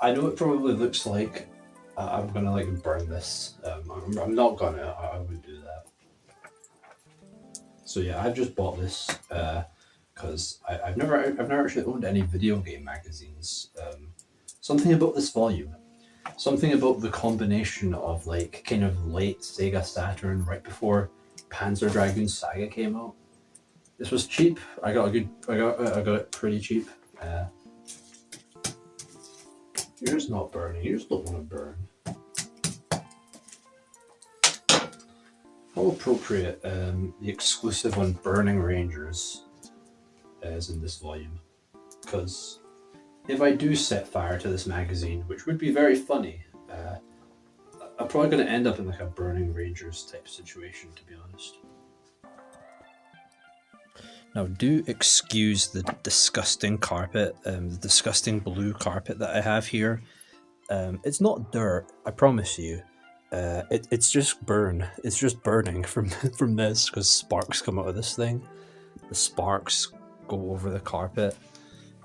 I know it probably looks like I'm gonna like burn this. I'm not gonna. I wouldn't do that. So yeah, I've just bought this because I've never actually owned any video game magazines. Something about this volume, something about the combination of like kind of late Sega Saturn right before Panzer Dragoon Saga came out. This was cheap. I got it pretty cheap. Yours not burning. Yours don't want to burn. How appropriate the exclusive on Burning Rangers is in this volume. Because if I do set fire to this magazine, which would be very funny, I'm probably going to end up in like a Burning Rangers type situation, to be honest. Now, do excuse the disgusting carpet, the disgusting blue carpet that I have here. It's not dirt, I promise you. It's just burn. It's just burning from this because sparks come out of this thing. The sparks go over the carpet.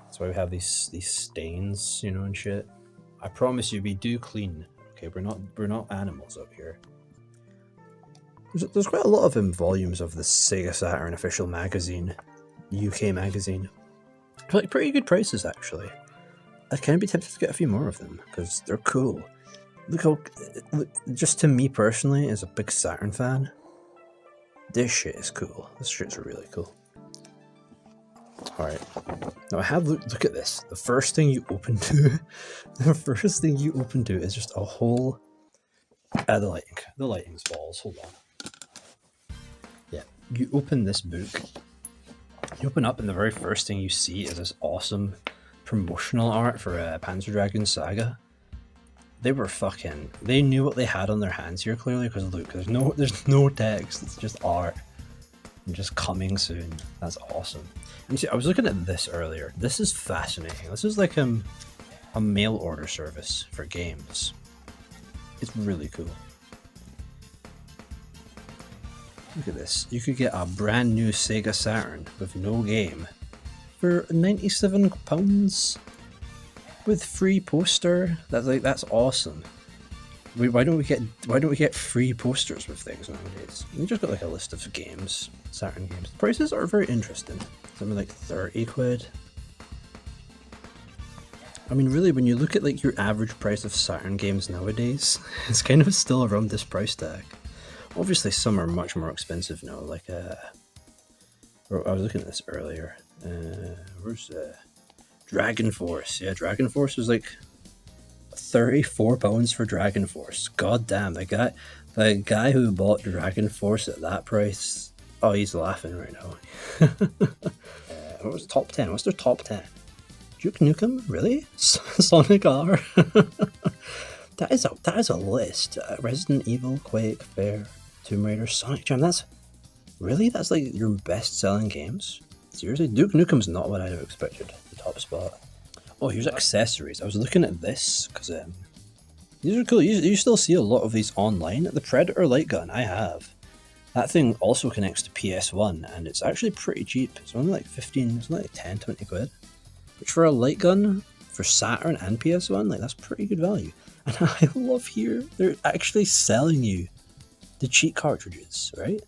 That's why we have these stains, you know, and shit. I promise you, we do clean. Okay, we're not animals up here. There's quite a lot of volumes of the Sega Saturn official magazine, UK magazine. For like pretty good prices actually. I'd kind of be tempted to get a few more of them because they're cool. Look, just to me personally, as a big Saturn fan, this shit is cool. This shit's really cool. Alright, now I have look at this. The first thing you open to, is just a whole. The lighting's balls. Hold on. Yeah, you open this book. You open up, and the very first thing you see is this awesome promotional art for Panzer Dragoon Saga. They knew what they had on their hands here clearly, because look, there's no text. It's just art. And just coming soon. That's awesome. And you see, I was looking at this earlier. This is fascinating. This is like a mail order service for games. It's really cool. Look at this. You could get a brand new Sega Saturn with no game for £97 with free poster. That's awesome. Why don't we get free posters with things nowadays? We just got like a list of games, Saturn games. The prices are very interesting. Something like 30 quid. I mean, really, when you look at like your average price of Saturn games nowadays, it's kind of still around this price tag. Obviously, some are much more expensive now. Like, I was looking at this earlier. Where's Dragon Force? Yeah, Dragon Force was like £34 for Dragon Force. God damn, the guy who bought Dragon Force at that price. Oh, he's laughing right now. What was top 10? What's their top 10? Duke Nukem? Really? Sonic R? That is a list. Resident Evil, Quake, Fair, Tomb Raider, Sonic Jam. That's like your best-selling games? Seriously? Duke Nukem's not what I'd have expected. The top spot. Oh, here's accessories. I was looking at this because these are cool. You still see a lot of these online. The Predator light gun I have. That thing also connects to PS1 and it's actually pretty cheap. It's only like 15, it's only like 10, 20 quid. Which for a light gun for Saturn and PS1, like that's pretty good value. And I love here, they're actually selling you the cheat cartridges, right?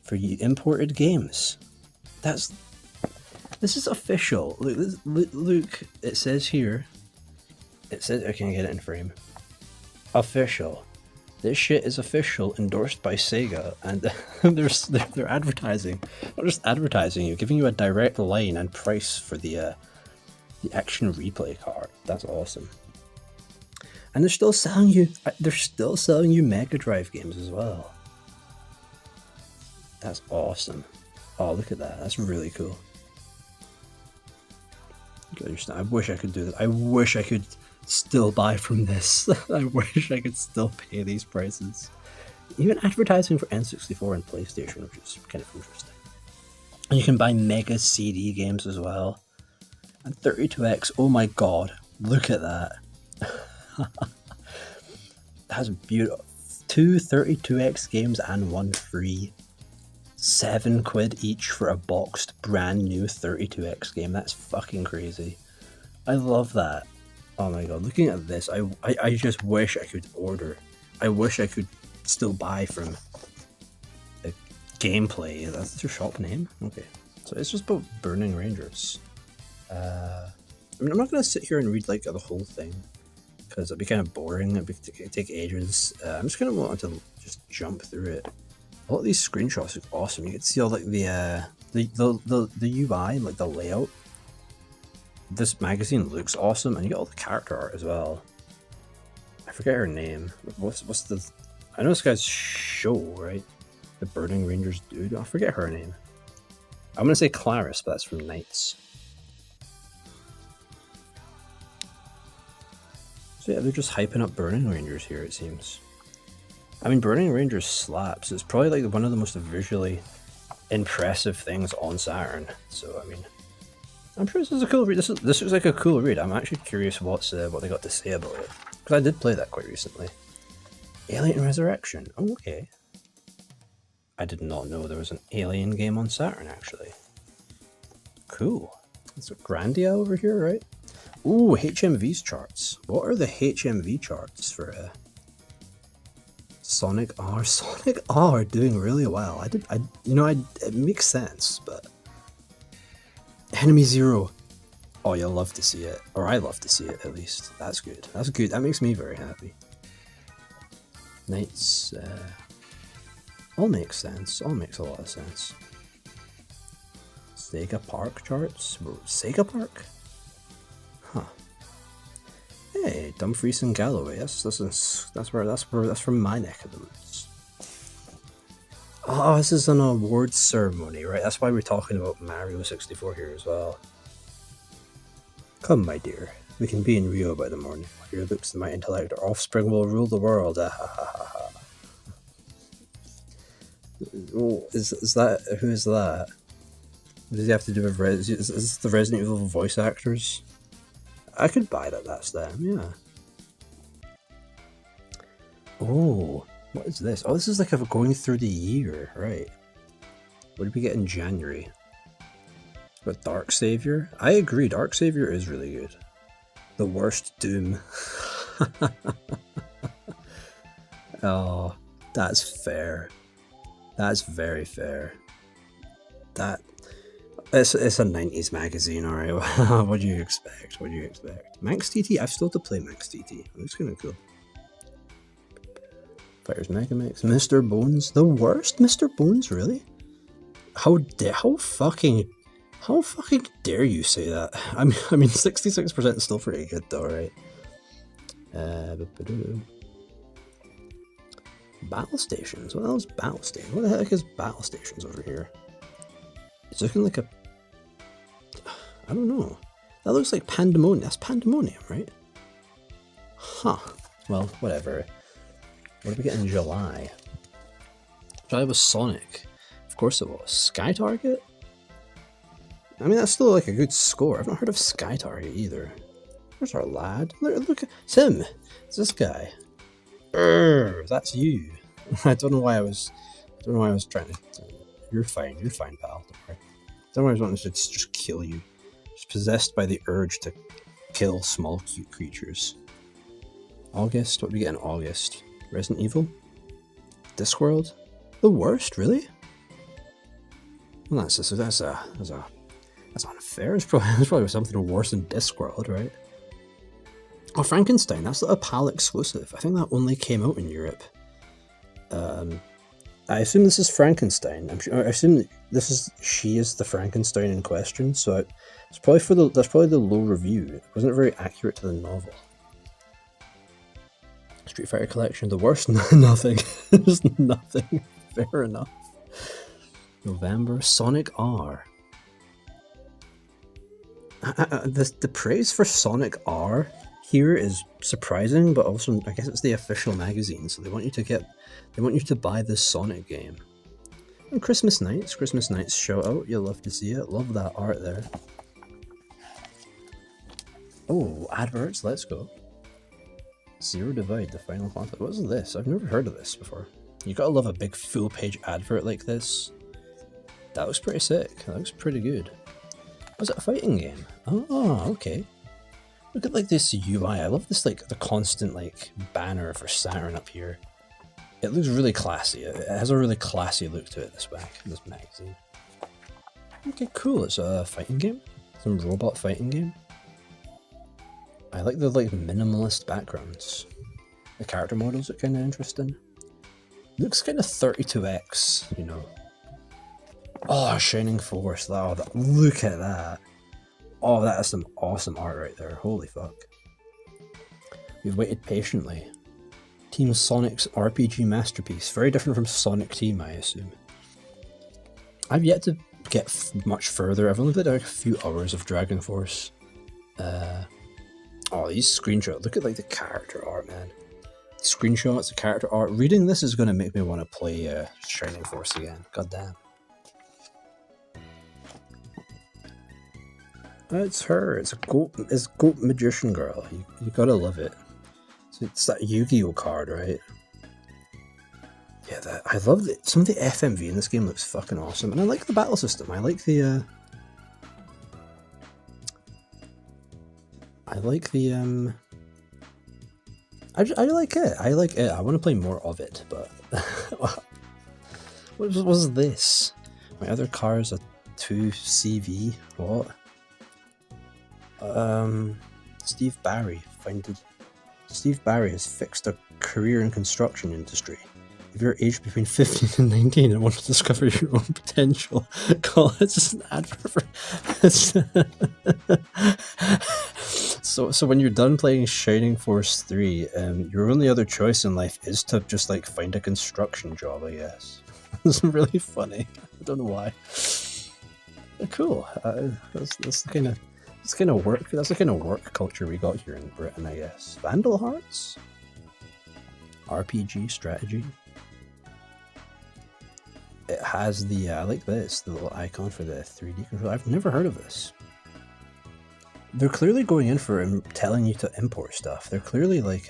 For you imported games. This is official. Look, it says here. It says, I can get it in frame. Official. This shit is official, endorsed by Sega, and they're advertising, not just advertising you, giving you a direct line and price for the action replay card. That's awesome. And they're still selling you Mega Drive games as well. That's awesome. Oh, look at that. That's really cool. I wish I could do this. I wish I could still buy from this. I wish I could still pay these prices. Even advertising for N64 and PlayStation, which is kind of interesting. And you can buy Mega CD games as well. And 32X, oh my god, look at that. That's beautiful. 2 32X games and 1 free. 7 quid each for a boxed brand new 32X game. That's fucking crazy. I love that. Oh my god, looking at this, I just wish I could order. I wish I could still buy from the gameplay. That's their shop name? Okay. So it's just about Burning Rangers. I mean, I'm not going to sit here and read like the whole thing, because it'd be kind of boring. It'd take ages. I'm just going to want to just jump through it. A lot of these screenshots look awesome. You can see all like the UI, like the layout. This magazine looks awesome, and you get all the character art as well. I forget her name. What's the? I know this guy's show, right? The Burning Rangers dude. I forget her name. I'm gonna say Claris, but that's from Knights. So yeah, they're just hyping up Burning Rangers here, it seems. I mean, Burning Rangers slaps. It's probably like one of the most visually impressive things on Saturn. So I mean, I'm sure this is a cool read. This looks like a cool read. I'm actually curious what they got to say about it, because I did play that quite recently. Alien Resurrection. Oh, okay. I did not know there was an Alien game on Saturn, actually. Cool. It's a Grandia over here, right? Ooh, HMV's charts. What are the HMV charts for Sonic R? Sonic R doing really well. It makes sense, but Enemy Zero. Oh, you'll love to see it, or I love to see it at least. That's good. That's good. That makes me very happy. Knights. All makes sense. All makes a lot of sense. Sega Park charts. Sega Park. Huh. Hey, Dumfries and Galloway. That's from my neck of the woods. Oh, this is an awards ceremony, right? That's why we're talking about Mario 64 here as well. Come, my dear. We can be in Rio by the morning. Your looks and my intellect, our offspring will rule the world. Oh, is that, who is that? What does he have to do with is this the Resident Evil voice actors? I could buy that's them, yeah. Oh, what is this? Oh, this is like going through the year, right? What did we get in January? But Dark Savior? I agree, Dark Savior is really good. The worst Doom. Oh, that's fair. That's very fair. It's a 90s magazine, alright. What do you expect? What do you expect? Max TT? I've still to play Max TT. It looks kind of cool. Fighters Mega Mix. Mr. Bones? The worst Mr. Bones, really? How fucking dare you say that? I mean 66% is still pretty good though, right? Battle stations? What else? Battle stations? What the heck is battle stations over here? It's looking like I don't know. That looks like Pandemonium. That's Pandemonium, right? Huh. Well, whatever. What did we get in July? July was Sonic. Of course it was. Sky Target? I mean, that's still like a good score. I've not heard of Sky Target either. There's our lad. Look, it's him. It's this guy. That's you. I don't know why I was trying to. You're fine, pal. Don't worry. I don't know why I was wanting to just kill you. Just possessed by the urge to kill small, cute creatures. August. What do we get in August? Resident Evil. Discworld. The worst, really? Well, that's unfair. It's probably something worse than Discworld, right? Oh, Frankenstein. That's a PAL exclusive. I think that only came out in Europe. I assume this is Frankenstein. I assume she is the Frankenstein in question. So that's probably the low review. It wasn't very accurate to the novel. Street Fighter Collection. The worst. Nothing. Just nothing. Fair enough. November. Sonic R. The praise for Sonic R here is surprising, but also I guess it's the official magazine, so they want you to buy this Sonic game. And Christmas Nights shout out. You'll love to see it. Love that art there. Oh, adverts. Let's go. Zero Divide, the final content. What is this? I've never heard of this before. You gotta love a big full page advert like this. That looks pretty sick. That looks pretty good. Was it a fighting game? Oh, okay. Look at like this UI. I love this like the constant like banner for Saturn up here. It looks really classy. It has a really classy look to it, this magazine. Okay, cool. It's a fighting game. Some robot fighting game. I like the like minimalist backgrounds. The character models are kind of interesting. Looks kind of 32x, you know. Oh, Shining Force. Oh, look at that. Oh, that is some awesome art right there. Holy fuck. We've waited patiently. Team Sonic's RPG masterpiece. Very different from Sonic Team, I assume. I've yet to get much further. I've only played like a few hours of Dragon Force. Oh, these screenshots. Look at like the character art, man. Screenshots, the character art. Reading this is going to make me want to play Shining Force again. God damn. It's her. It's a goat. It's Goat Magician Girl. You gotta love it. So it's that Yu-Gi-Oh card, right? Yeah, I love it. Some of the FMV in this game looks fucking awesome, and I like the battle system. I like the. I like it. I like it. I want to play more of it, but what was this? My other car is a 2CV. What? Steve Barry has fixed a career in construction industry. If you're aged between 15 and 19 and want to discover your own potential, call it. It's just an advert for... So when you're done playing Shining Force 3, your only other choice in life is to just like find a construction job, I guess. It's really funny. I don't know why. But cool. That's the kind of... That's the kind of work culture we got here in Britain, I guess. Vandal Hearts? RPG strategy? It has the, I like this, the little icon for the 3D controller. I've never heard of this. They're clearly going in for telling you to import stuff. They're clearly like,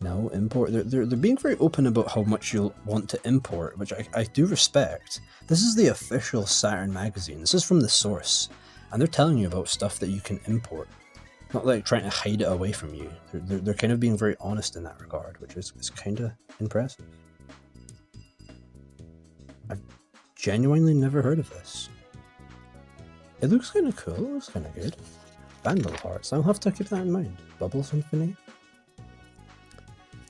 no, import. They're being very open about how much you'll want to import, which I do respect. This is the official Saturn Magazine. This is from the source. And they're telling you about stuff that you can import. Not like trying to hide it away from you. They're kind of being very honest in that regard, which is kind of impressive. I've genuinely never heard of this. It looks kind of cool. It looks kind of good. Vandal Hearts. I'll have to keep that in mind. Bubble Symphony.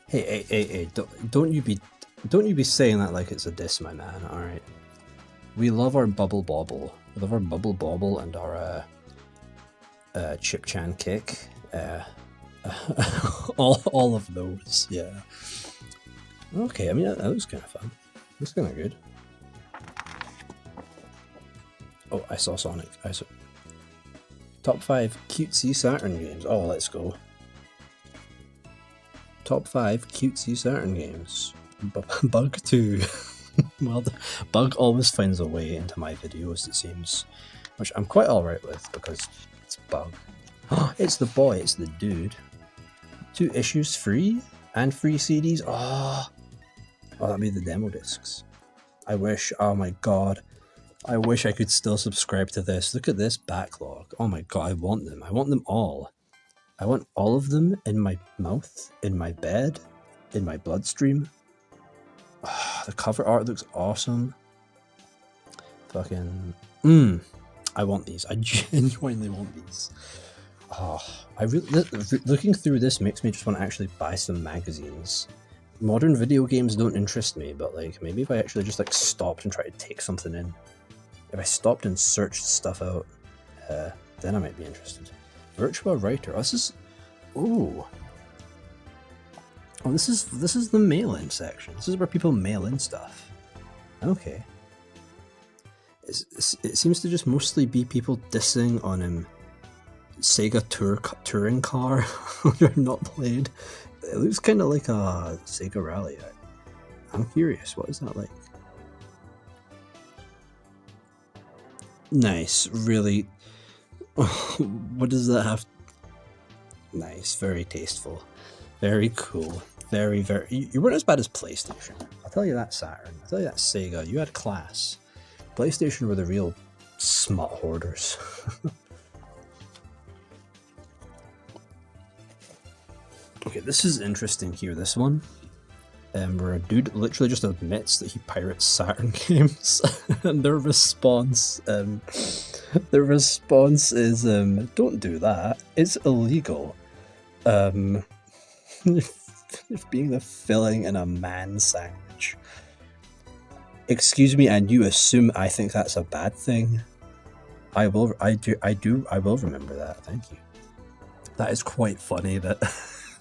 Hey! Don't you be saying that like it's a diss, my man. All right. We love our Bubble Bobble. We love our Bubble Bobble and our Chip Chan Kick. all of those. Yeah. Okay. I mean that was kind of fun. Looks kind of good. Oh, I saw Sonic. Top 5 cutesy Saturn games. Oh, let's go. Top 5 cutesy Saturn games. Bug 2. Well, Bug always finds a way into my videos, it seems. Which I'm quite alright with, because it's Bug. It's the boy, it's the dude. 2 issues free? And free CDs? Oh, that'd be the demo discs. I wish, oh my god. I wish I could still subscribe to this. Look at this backlog. Oh my god, I want them. I want them all. I want all of them in my mouth, in my bed, in my bloodstream. Oh, the cover art looks awesome. Fucking... I want these. I genuinely want these. Oh, looking through this makes me just want to actually buy some magazines. Modern video games don't interest me, but like maybe if I actually just like stopped and tried to take something in. If I stopped and searched stuff out, then I might be interested. Virtua Writer. Oh, this is... Ooh. Oh, this is the mail-in section. This is where people mail in stuff. Okay. It seems to just mostly be people dissing on Sega touring car they're not played. It looks kind of like a Sega Rally. I'm curious, what is that like? Nice, really. What does that have? Nice, very tasteful, very cool, very. You weren't as bad as PlayStation. I'll tell you that, Saturn. I'll tell you that, Sega. You had class. PlayStation were the real smut hoarders. Okay, this is interesting here, this one. Where a dude literally just admits that he pirates Saturn games, and their response is, don't do that, it's illegal. You're being the filling in a man sandwich. Excuse me, and you assume I think that's a bad thing? I will remember that, thank you. That is quite funny that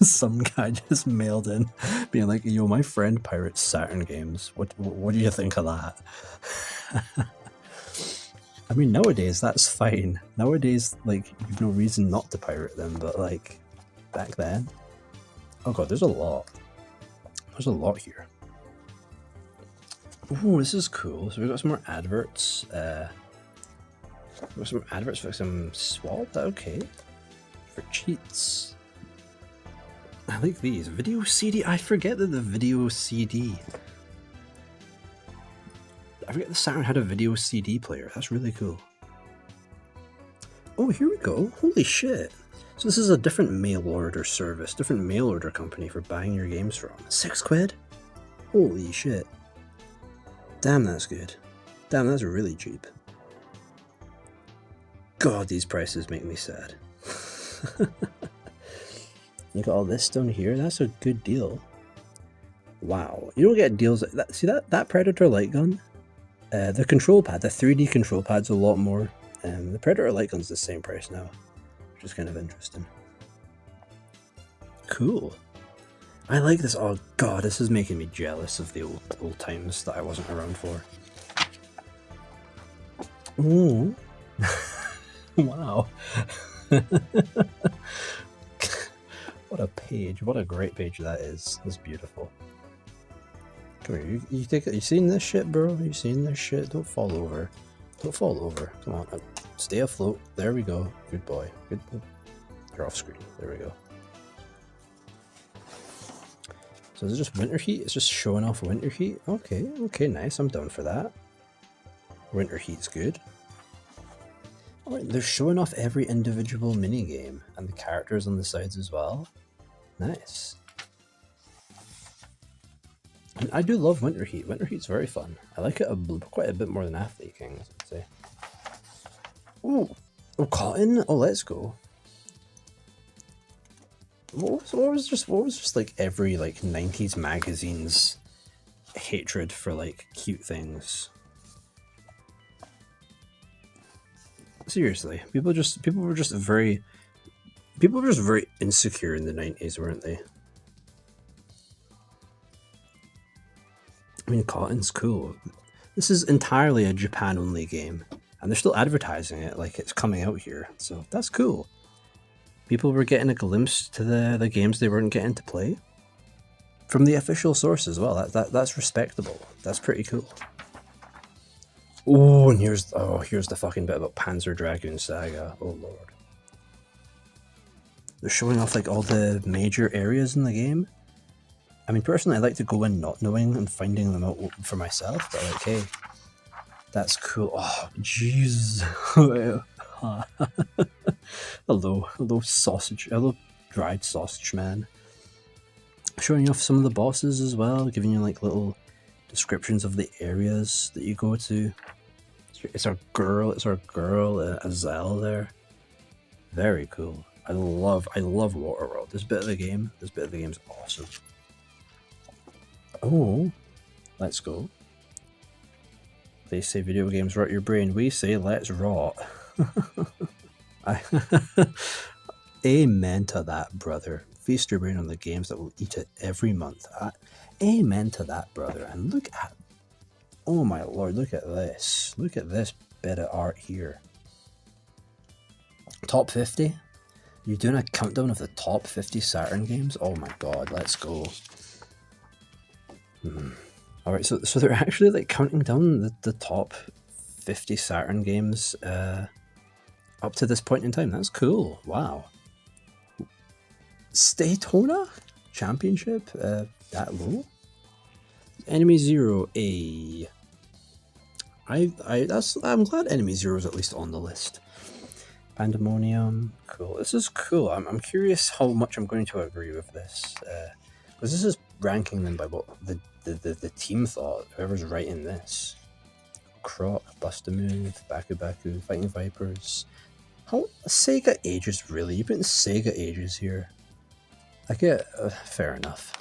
some guy just mailed in being like, yo, my friend pirates Saturn games. What do you think of that? I mean, nowadays, that's fine. Nowadays, like, you've no reason not to pirate them, but, like, back then... Oh god, there's a lot. There's a lot here. Ooh, this is cool. So we've got some more adverts. We've got some adverts for some swap. Okay. For cheats. I like these. Video CD. I forget that the video CD. I forget the Saturn had a video CD player. That's really cool. Oh, here we go. Holy shit. So this is a different mail order service, different mail order company for buying your games from. £6? Holy shit. Damn, that's good. Damn, that's really cheap. God, these prices make me sad. You got all this down here. That's a good deal. Wow, you don't get deals like that. See that Predator light gun? The control pad, the 3D control pad's a lot more. The Predator light gun's the same price now, which is kind of interesting. Cool. I like this. Oh god, this is making me jealous of the old times that I wasn't around for. Ooh. Wow. What a page. What a great page that is. That's beautiful. Come here. You take it. You seen this shit, bro? You seen this shit? Don't fall over. Don't fall over. Come on. Stay afloat. There we go. Good boy. Good. You're off screen. There we go. So is it just winter heat? It's just showing off winter heat? Okay. Okay, nice. I'm down for that. Winter heat's good. Alright, they're showing off every individual minigame and the characters on the sides as well. Nice. And I do love Winter Heat. Winter Heat's very fun. I like it quite a bit more than Athlete Kings, I'd say. Ooh. Oh, Cotton? Oh, let's go. What was just like every like 90s magazine's hatred for like cute things? Seriously, people were just very insecure in the 90s, weren't they? I mean, Cotton's cool. This is entirely a Japan-only game, and they're still advertising it like it's coming out here, so that's cool. People were getting a glimpse to the games they weren't getting to play from the official source as well. That's respectable. That's pretty cool. Oh, and here's the fucking bit about Panzer Dragoon Saga. Oh lord. They're showing off like all the major areas in the game. I mean, personally, I like to go in not knowing and finding them out for myself, but like, hey, that's cool. Oh, jeez. Hello sausage. Hello dried sausage man. Showing off some of the bosses as well, giving you like little descriptions of the areas that you go to. It's our girl, Azelle there. Very cool. I love Waterworld. This bit of the game's awesome. Oh, let's go. They say video games rot your brain. We say let's rot. Amen to that, brother. Feast your brain on the games that will eat it every month. Amen to that, brother. And look at, oh my lord, look at this. Look at this bit of art here. Top 50? You're doing a countdown of the top 50 Saturn games? Oh my god, let's go. Alright, so they're actually like counting down the top 50 Saturn games up to this point in time. That's cool. Wow. Daytona Championship? That low? Enemy Zero A. I'm glad Enemy Zero is at least on the list. Pandemonium. Cool. This is cool. I'm curious how much I'm going to agree with this. Because this is ranking them by what the team thought. Whoever's writing this. Croc, Bust-a-Move, Baku, Fighting Vipers. How Sega Ages, really? You putting Sega Ages here? I get fair enough.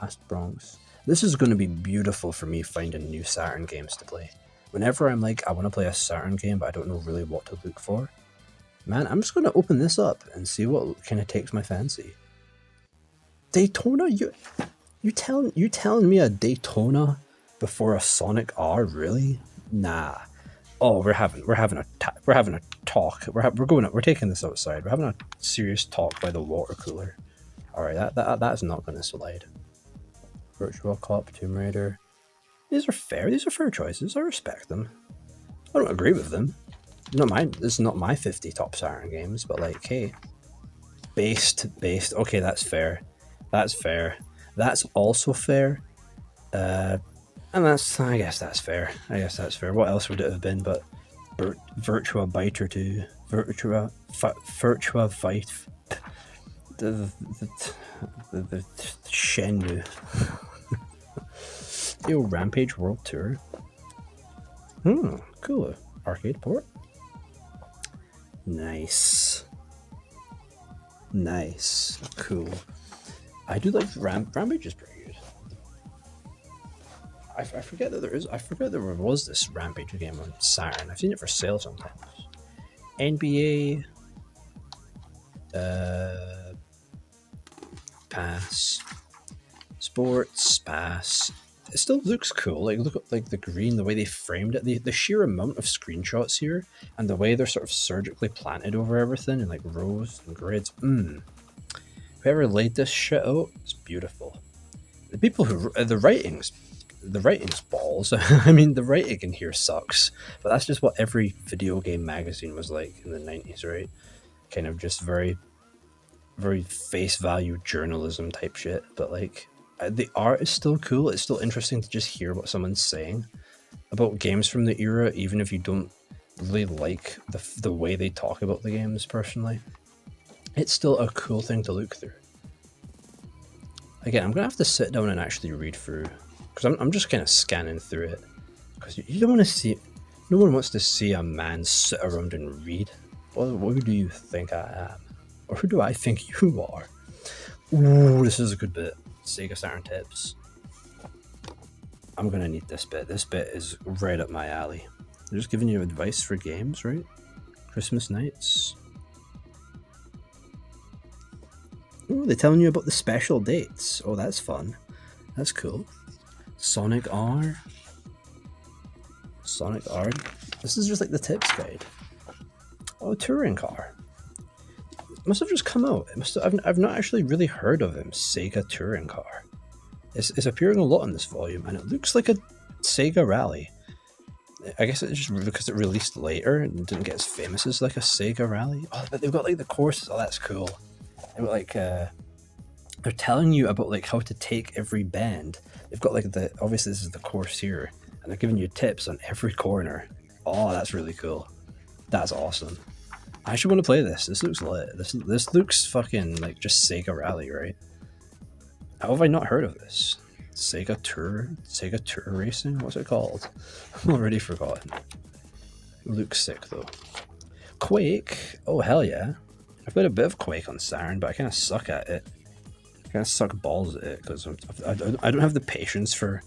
Last Bronx. This is going to be beautiful for me finding new Saturn games to play. Whenever I'm like, I want to play a Saturn game, but I don't know really what to look for. Man, I'm just going to open this up and see what kind of takes my fancy. Daytona? You telling me a Daytona before a Sonic R? Really? Nah. Oh, we're having a talk. We're taking this outside. We're having a serious talk by the water cooler. All right, that's not going to slide. Virtual Cop, Tomb Raider. These are fair. These are fair choices. I respect them. I don't agree with them. This is not my 50 top Saturn games, but like, hey, based. Okay, that's fair. That's fair. That's also fair. And I guess that's fair. What else would it have been but Virtua Biter 2, Virtua Fight, the Shenmue. Yo, Rampage World Tour. Cool. Arcade port. Nice. Cool. I do like Rampage is pretty good. I forget that there was this Rampage game on Saturn. I've seen it for sale sometimes. NBA. Pass. Sports. Pass. It still looks cool. Like, look at like the green, the way they framed it, the sheer amount of screenshots here, and the way they're sort of surgically planted over everything in like rows and grids. Whoever laid this shit out, it's beautiful. The people who the writing's balls. I mean, the writing in here sucks, but that's just what every video game magazine was like in the 90s, right? Kind of just very, very face value journalism type shit, but like. The art is still cool. It's still interesting to just hear what someone's saying about games from the era, even if you don't really like the way they talk about the games personally. It's still a cool thing to look through. Again, I'm going to have to sit down and actually read through, because I'm just kind of scanning through it. Because you don't want to see... No one wants to see a man sit around and read. Well, who do you think I am? Or who do I think you are? Ooh, this is a good bit. Sega Saturn tips. I'm gonna need this bit. This bit is right up my alley. They're just giving you advice for games, right? Christmas nights. Ooh, they're telling you about the special dates. Oh, that's fun. That's cool. Sonic R. This is just like the tips guide. Oh, touring car. Must have just come out. I've not actually really heard of him. Sega Touring Car. It's appearing a lot in this volume, and it looks like a Sega Rally. I guess it's just because it released later and didn't get as famous as like a Sega Rally. Oh, but they've got like the courses. Oh, that's cool. They've got like they're telling you about like how to take every bend. They've got like obviously this is the course here, and they're giving you tips on every corner. Oh, that's really cool. That's awesome. I actually want to play this. This looks lit. This looks fucking like just Sega Rally, right? How have I not heard of this? Sega Tour Racing? What's it called? I'm already forgotten. It looks sick though. Quake? Oh hell yeah. I've played a bit of Quake on Saturn, but I kind of suck at it. I kind of suck balls at it because I don't have the patience for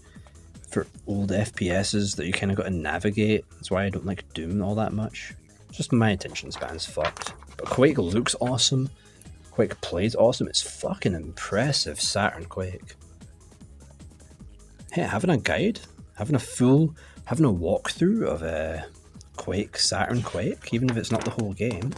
old FPSs that you kind of got to navigate. That's why I don't like Doom all that much. Just my attention span's fucked. But Quake looks awesome. Quake plays awesome. It's fucking impressive, Saturn Quake. Hey, having a guide? Having a walkthrough of Quake, Saturn Quake, even if it's not the whole game.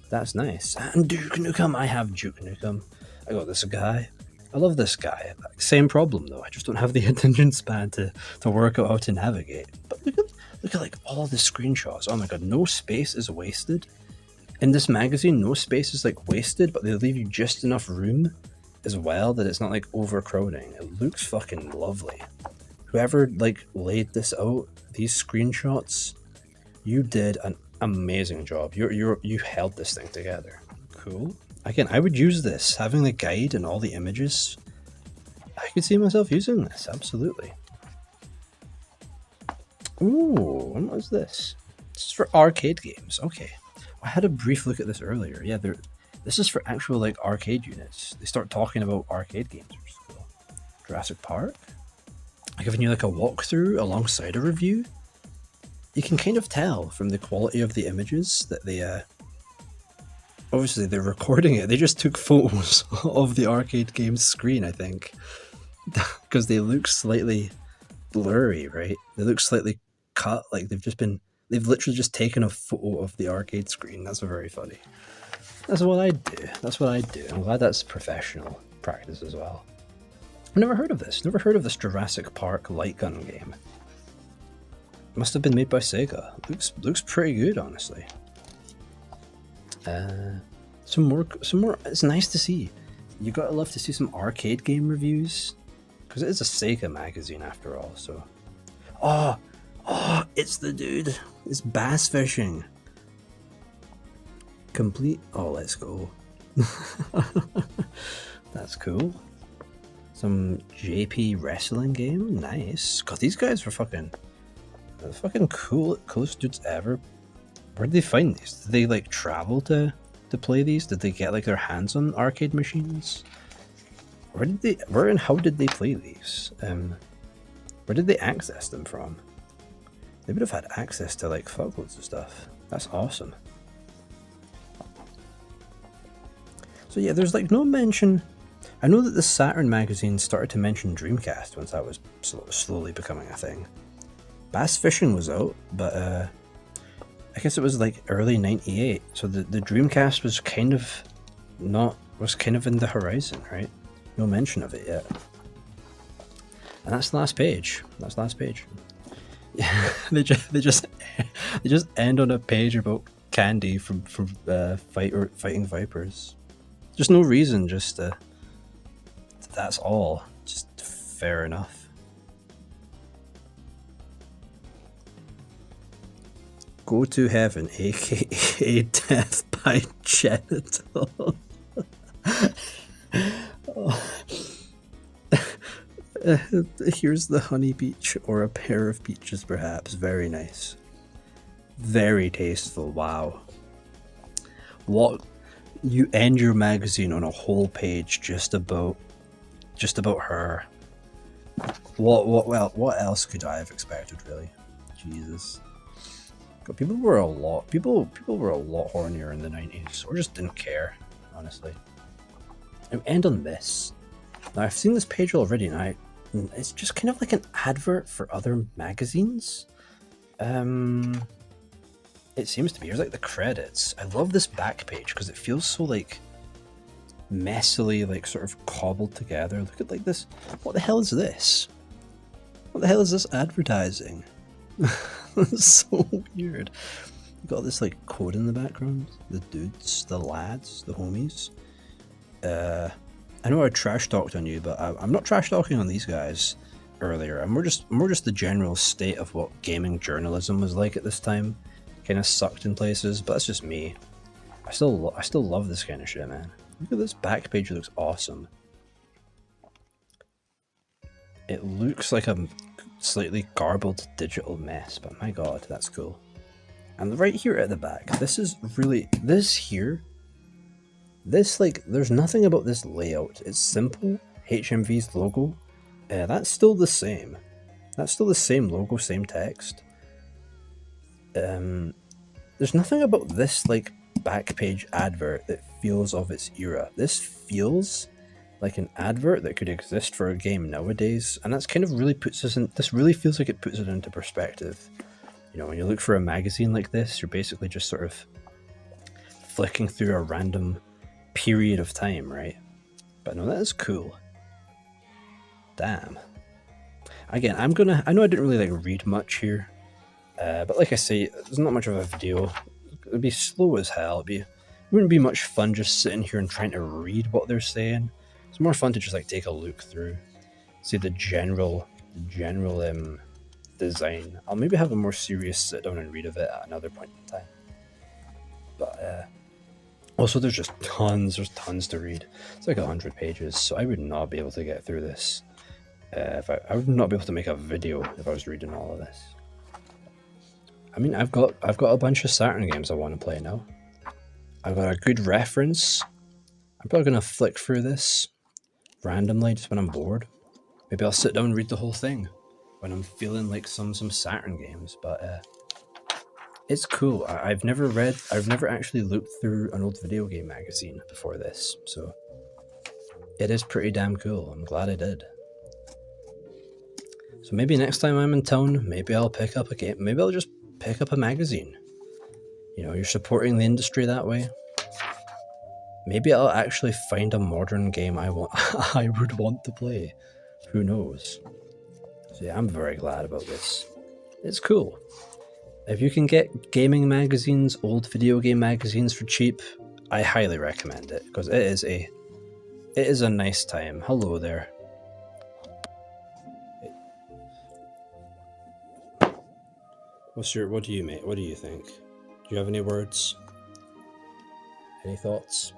That's nice. And Duke Nukem. I have Duke Nukem. I got this guy. I love this guy. Same problem though. I just don't have the attention span to work out how to navigate. But look at like all the screenshots. Oh my god, no space is wasted. In this magazine, no space is like wasted, but they leave you just enough room as well that it's not like overcrowding. It looks fucking lovely. Whoever like laid this out, these screenshots, you did an Amazing job. You held this thing together. Cool. Again, I would use this. Having the guide and all the images, I could see myself using this, absolutely. Ooh, what was this? This is for arcade games. Okay. I had a brief look at this earlier. Yeah, this is for actual like arcade units. They start talking about arcade games, which is cool. Jurassic Park. I'm giving you like a walkthrough alongside a review. You can kind of tell from the quality of the images that they obviously they're recording it. They just took photos of the arcade game's screen, I think. Because they look slightly blurry, right? They look slightly cut, like they've literally just taken a photo of the arcade screen. That's very funny. That's what I do. That's what I do. I'm glad that's professional practice as well. I've never heard of this. Never heard of this Jurassic Park light gun game. Must have been made by Sega. Looks pretty good, honestly. Some more. It's nice to see. You gotta love to see some arcade game reviews, because it is a Sega magazine after all. So, oh, it's the dude. It's bass fishing. Complete. Oh, let's go. That's cool. Some JP wrestling game. Nice. God, these guys were fucking coolest dudes ever. Where did they find these? Did they like travel to play these? Did they get like their hands on arcade machines? Where and how did they play these? Where did they access them from? They would have had access to like fuckloads of stuff. That's awesome. So yeah, there's like no mention. I know that the Saturn magazine started to mention Dreamcast once that was slowly becoming a thing. Bass Fishing was out, but I guess it was like early '98, so the Dreamcast was kind of in the horizon, right? No mention of it yet. And that's the last page. Yeah, they just end on a page about Candy from fighting vipers. Just no reason, just that's all. Just fair enough. Go to heaven, aka death by genital. Here's the honey peach, or a pair of peaches perhaps. Very nice. Very tasteful, wow. What, you end your magazine on a whole page just about her. What else could I have expected, really? Jesus. God, people were a lot hornier in the 90s, or just didn't care, honestly. And end on this. Now, I've seen this page already, and it's just kind of like an advert for other magazines. It seems to be. Here's like the credits. I love this back page because it feels so like messily, like sort of cobbled together. Look at like this. What the hell is this? What the hell is this advertising? It's so weird. You got this like code in the background. The dudes, the lads, the homies. I know I trash talked on you, but I'm not trash talking on these guys earlier. I'm more just the general state of what gaming journalism was like at this time. Kind of sucked in places, but that's just me. I still love this kind of shit, man. Look at this back page. It looks awesome. It looks like a slightly garbled digital mess, but my god, that's cool. And right here at the back, this like, there's nothing about this layout. It's simple. HMV's logo, that's still the same. That's still the same logo, same text. There's nothing about this like back page advert that feels of its era. This feels like an advert that could exist for a game nowadays, and that's kind of really puts us in. This really feels like it puts it into perspective. You know, when you look for a magazine like this, you're basically just sort of flicking through a random period of time, right? But no, that is cool. Damn. Again, I know I didn't really like read much here, but like I say, there's not much of a video. It'd be slow as hell. It wouldn't be much fun just sitting here and trying to read what they're saying. It's more fun to just like take a look through, see the general design. I'll maybe have a more serious sit down and read of it at another point in time. But also, there's tons to read. It's like 100 pages, so I would not be able to get through this. I would not be able to make a video if I was reading all of this. I mean, I've got a bunch of Saturn games I want to play now. I've got a good reference. I'm probably gonna flick through this randomly just when I'm bored. Maybe I'll sit down and read the whole thing when I'm feeling like some Saturn games. But it's cool. I've never actually looked through an old video game magazine before this, so it is pretty damn cool. I'm glad I did. So maybe next time I'm in town, maybe I'll pick up a game. Maybe I'll just pick up a magazine. You know, you're supporting the industry that way. Maybe I'll actually find a modern game I would want to play. Who knows? So yeah, I'm very glad about this. It's cool. If you can get gaming magazines, old video game magazines for cheap, I highly recommend it, because it is a nice time. Hello there. What do you think? Do you have any words? Any thoughts?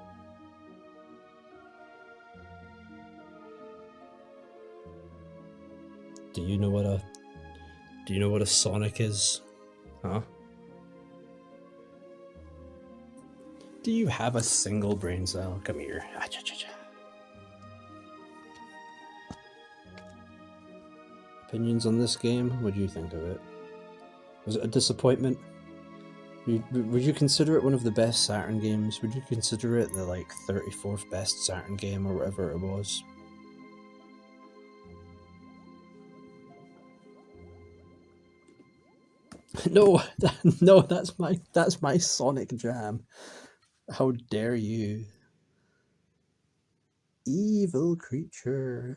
Do you know what a Sonic is? Huh? Do you have a single brain cell? Come here. Opinions on this game? What do you think of it? Was it a disappointment? Would you consider it one of the best Saturn games? Would you consider it the 34th best Saturn game or whatever it was? No, that's my Sonic Jam. How dare you? Evil creature.